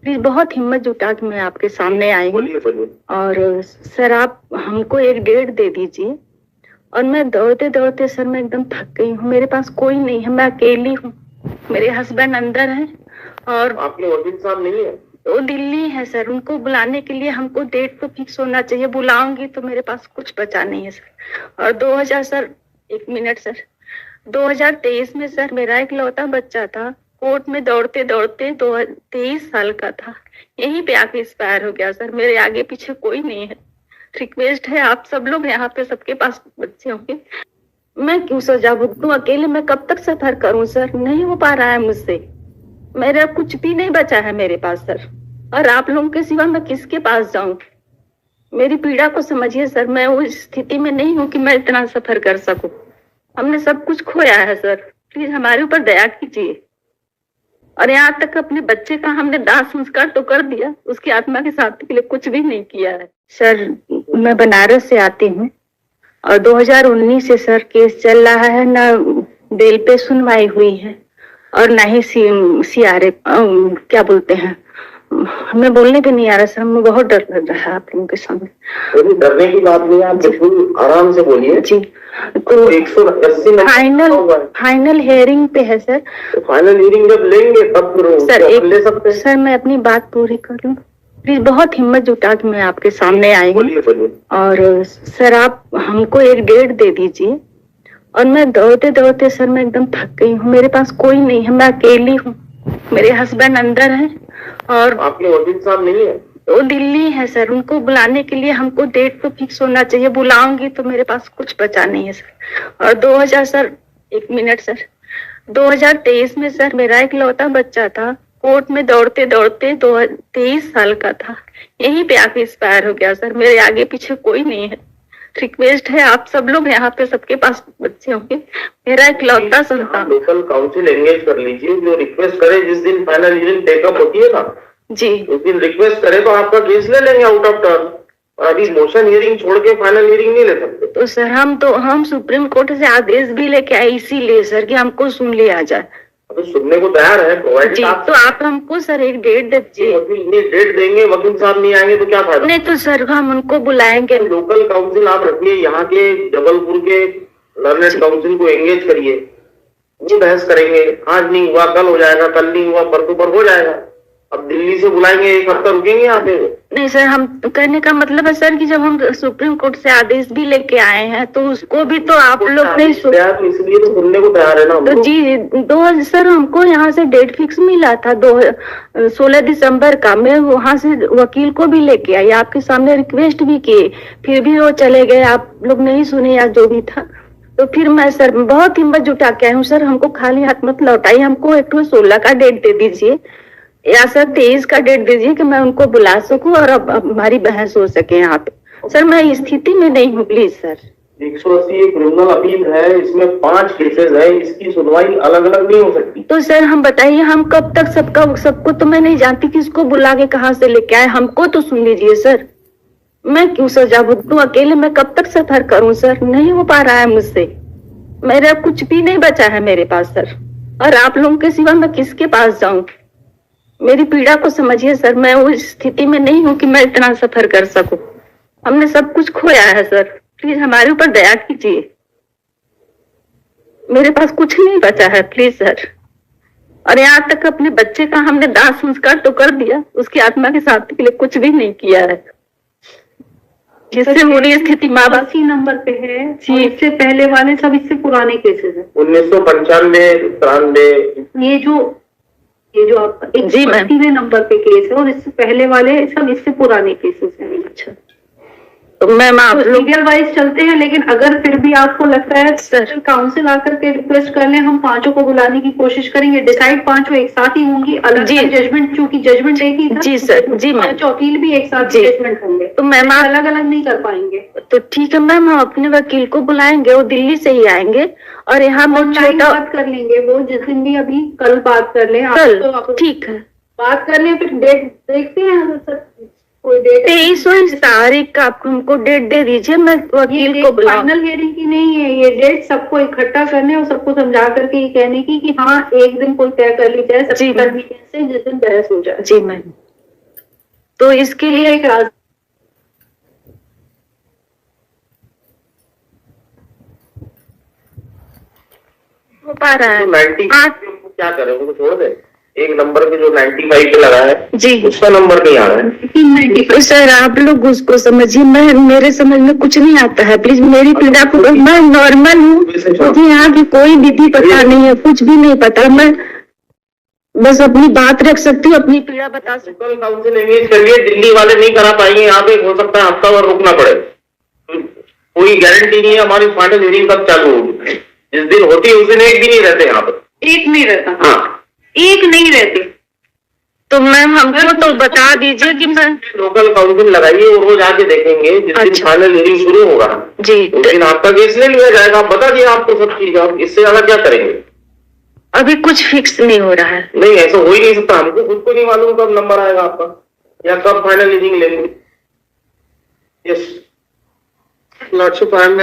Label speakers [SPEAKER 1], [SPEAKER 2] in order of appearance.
[SPEAKER 1] Please बहुत हिम्मत जुटा के मैं आपके सामने आई हूँ।
[SPEAKER 2] बोलिए बोलिए।
[SPEAKER 1] और सर आप हमको एक डेट दे दीजिए। और मैं दौड़ते दौड़ते सर मैं एकदम थक गई हूँ, मेरे पास कोई नहीं है, मैं अकेली हूँ। मेरे हस्बैंड अंदर हैं और
[SPEAKER 2] आपके वकील साहब नहीं है?
[SPEAKER 1] वो दिल्ली है सर, उनको बुलाने के लिए हमको डेट तो फिक्स होना चाहिए। बुलाऊंगी तो मेरे पास कुछ बचा नहीं है सर। और 2000 सर, एक मिनट सर, 2023 में सर मेरा एक लौता बच्चा था, कोर्ट में दौड़ते दौड़ते 23 साल का था, यहीं पे आके एक्सपायर हो गया सर। मेरे आगे पीछे कोई नहीं है। रिक्वेस्ट है आप सब लोग यहाँ पे सबके पास बच्चे होंगे, मैं क्यों सजा भुगतूं अकेले? मैं कब तक सफर करूं सर? नहीं हो पा रहा है मुझसे, मेरा कुछ भी नहीं बचा है मेरे पास सर। और आप लोगों के सिवा मैं किसके पास जाऊं? मेरी पीड़ा को समझिए सर, मैं उस स्थिति में नहीं हूँ कि मैं इतना सफर कर सकूं। हमने सब कुछ खोया है सर, प्लीज हमारे ऊपर दया कीजिए। और यहाँ तक अपने बच्चे का हमने दाह संस्कार तो कर दिया, उसकी आत्मा के शांति के लिए कुछ भी नहीं किया है सर। मैं बनारस से आती हूँ और 2019 से सर केस चल रहा है, ना बेल पे सुनवाई हुई है और ना ही CRA क्या बोलते हैं, हमें बोलने भी नहीं आ रहा सर। हमें बहुत डर लग रहा है आप लोगों के सामने।
[SPEAKER 2] डरने की बात नहीं है, आप बिल्कुल आराम से बोलिए
[SPEAKER 1] जी। तो
[SPEAKER 2] 180
[SPEAKER 1] फाइनल हियरिंग पे है सर।
[SPEAKER 2] तो फाइनल हियरिंग जब लेंगे तब
[SPEAKER 1] सर
[SPEAKER 2] ले सकते हैं।
[SPEAKER 1] सर मैं अपनी बात पूरी कर लूं, प्लीज बहुत हिम्मत जुटा के मैं आपके सामने आई हूँ। और सर आप हमको एक डेट दे दीजिए। और मैं दौड़ते दौड़ते सर मैं एकदम थक गई हूँ, मेरे पास कोई नहीं है, मैं अकेली हूँ। मेरे हस्बैंड अंदर हैं और
[SPEAKER 2] आपके वकील साहब नहीं है?
[SPEAKER 1] वो दिल्ली है सर, उनको बुलाने के लिए हमको डेट तो फिक्स होना चाहिए। बुलाऊंगी तो मेरे पास कुछ बचा नहीं है सर। और 2000 सर, एक मिनट सर, 2023 में सर मेरा एक लौता बच्चा था, कोर्ट में दौड़ते दौड़ते 23 साल का था, यहीं पे आके एक्सपायर हो गया सर। मेरे आगे पीछे कोई नहीं है। रिक्वेस्ट है आप सब लोग यहाँ पे सबके पास बच्चे होंगे, मेरा एक लौता संतान।
[SPEAKER 2] लोकल काउंसिल एंगेज कर लीजिए, जो रिक्वेस्ट करे जिस दिन फाइनल हियरिंग टेकअप होती है ना
[SPEAKER 1] जी,
[SPEAKER 2] उस दिन रिक्वेस्ट करे तो आपका केस ले लेंगे आउट ऑफ टर्न। और अभी मोशन हियरिंग छोड़ के फाइनल हियरिंग नहीं ले सकते।
[SPEAKER 1] तो सर हम सुप्रीम कोर्ट से आदेश भी लेके आए इसीलिए सर कि हमको सुन लिया जाए।
[SPEAKER 2] अभी सुनने को तैयार है प्रोवाइड
[SPEAKER 1] जी, तो आप हमको सर एक डेट दीजिए।
[SPEAKER 2] डेट देंगे, वकील साहब नहीं आएंगे तो क्या फायदा?
[SPEAKER 1] नहीं तो सर हम उनको बुलाएंगे।
[SPEAKER 2] लोकल काउंसिल आप रखिए, यहाँ के जबलपुर के लर्नेड काउंसिल को एंगेज करिए, वो बहस करेंगे। आज नहीं हुआ कल हो जाएगा, कल नहीं हुआ परसों पर हो जाएगा। अब दिल्ली से बुलाएंगे, एक हफ्ता रुकेंगे यहाँ पे?
[SPEAKER 1] नहीं सर, हम कहने का मतलब है सर कि जब हम सुप्रीम कोर्ट से आदेश भी लेके आए हैं तो उसको भी तो आप लोग नहीं
[SPEAKER 2] सुना, तो इसलिए तो सुनने को तैयार है ना।
[SPEAKER 1] तो जी सर हमको यहाँ से डेट फिक्स मिला था 16 दिसंबर का। मैं वहाँ से वकील को भी लेके आई, आपके सामने रिक्वेस्ट भी किए, फिर भी वो चले गए, आप लोग नहीं सुने या जो भी था। तो फिर मैं सर बहुत हिम्मत जुटा के आई हूँ सर, हमको खाली हाथ मत लौटाइए, हमको एक 16 का डेट दे दीजिए या सर 23 का डेट दीजिए कि मैं उनको बुला सकूं और अब हमारी बहस हो सके यहाँ पे। सर मैं इस स्थिति में नहीं हूँ, प्लीज सर।
[SPEAKER 2] 180 क्रिमिनल अपील है, इसमें 5 केसेस है, इसकी सुनवाई अलग अलग नहीं हो सकती।
[SPEAKER 1] तो सर हम बताइए हम कब तक सबको तो मैं नहीं जानती किसको बुला के कहाँ से लेके आए, हमको तो सुन लीजिए सर। मैं क्यों सजा भुगतूं अकेले? मैं कब तक सफर करूं सर? नहीं हो पा रहा है मुझसे, मेरा कुछ भी नहीं बचा है मेरे पास सर। और आप लोगों के सिवा मैं किसके पास जाऊं? मेरी पीड़ा को समझिए सर, मैं उस स्थिति में नहीं हूँ कि मैं इतना सफर कर सकूं। हमने सब कुछ खोया है सर, प्लीज हमारे ऊपर दया कीजिए। मेरे पास कुछ नहीं बचा है, प्लीज सर। और यहाँ तक अपने बच्चे का हमने दाह संस्कार तो कर दिया, उसकी आत्मा के शांति के लिए कुछ भी नहीं किया है, जिससे बुरी स्थिति माँ बाप।
[SPEAKER 3] 80 नंबर पे है जी। इससे पहले वाले सब इससे पुराने केसेस है,
[SPEAKER 2] 1995, 93।
[SPEAKER 3] ये जो आपका 81वें नंबर पे केस है और इससे पहले वाले सब इससे पुराने केसेस हैं।
[SPEAKER 1] अच्छा, तो मैम आप
[SPEAKER 3] लीगल वाइज चलते हैं, लेकिन अगर फिर भी आपको लगता है सर काउंसिल आकर के रिक्वेस्ट कर लें, हम 5 को बुलाने की कोशिश करेंगे। डिसाइड 5 एक साथ ही होंगी, अलग जजमेंट, चूंकि जजमेंट एक ही था।
[SPEAKER 1] जी सर, जी मैम।
[SPEAKER 3] वकील भी एक साथ जजमेंट होंगे,
[SPEAKER 1] तो मैम आप
[SPEAKER 3] अलग अलग नहीं कर पाएंगे।
[SPEAKER 1] तो ठीक है मैम, हम अपने वकील को बुलाएंगे, वो दिल्ली से ही आएंगे और यहाँ हम छोटा
[SPEAKER 3] बात कर लेंगे। वो जिस दिन भी अभी कल बात कर ले,
[SPEAKER 1] कल ठीक है
[SPEAKER 3] बात कर ले, फिर डेट देखते हैं सर।
[SPEAKER 1] 23 तारीख का आप हमको डेट दे दीजिए, मैं वकील को बुलाऊं।
[SPEAKER 3] फाइनल हियरिंग की नहीं है ये डेट, सबको इकट्ठा करने और सबको समझा करके ये कहने की कि हाँ एक दिन कोई तय कर ली जाए, सबसे जिस दिन बहस हो जाए।
[SPEAKER 1] जी मैम, तो इसके लिए
[SPEAKER 3] एक राज
[SPEAKER 1] हो पा रहा है।
[SPEAKER 2] 90
[SPEAKER 1] आप
[SPEAKER 2] क्या करें, उनको छोड़ दे। एक नंबर पे जो 95 पे लगा है
[SPEAKER 1] जी
[SPEAKER 2] उसका नंबर नहीं आ रहा है।
[SPEAKER 1] तो सर आप लोग उसको समझिए, मैं मेरे समझ में कुछ नहीं आता है, प्लीज मेरी पीड़ा को, मैं नॉर्मल हूँ, मुझे यहाँ की कोई विधि पता नहीं है, कुछ भी नहीं पता, मैं बस अपनी बात रख सकती हूँ, अपनी पीड़ा बता सकती
[SPEAKER 2] लोकल काउंसिल एंगेज करिए, दिल्ली वाले नहीं करा पाएंगे, यहाँ पे हो सकता है हफ्ता भर रुकना पड़े, कोई गारंटी नहीं है हमारी फाइनल हियरिंग कब चालू होगी। जिस दिन होती है उस दिन एक भी नहीं रहते यहाँ पर।
[SPEAKER 3] एक नहीं रहता,
[SPEAKER 2] हाँ,
[SPEAKER 3] एक नहीं रहते।
[SPEAKER 1] तो मैम हमको तो बता दीजिए कि मैं
[SPEAKER 2] लोकल काउंसिल लगाइए और रोज आके देखेंगे, जिस दिन
[SPEAKER 1] अच्छा।
[SPEAKER 2] फाइनल हियरिंग शुरू होगा
[SPEAKER 1] जी
[SPEAKER 2] उस दिन आपका केस ले लिया जाएगा। आप बता दिए आपको सब चीज, आप इससे ज्यादा क्या करेंगे।
[SPEAKER 1] अभी कुछ फिक्स नहीं हो रहा है।
[SPEAKER 2] नहीं, ऐसा हो ही नहीं सकता, हमको खुद को नहीं मालूम कब नंबर आएगा आपका या कब फाइनल हियरिंग लेंगे। Yes lordship, I am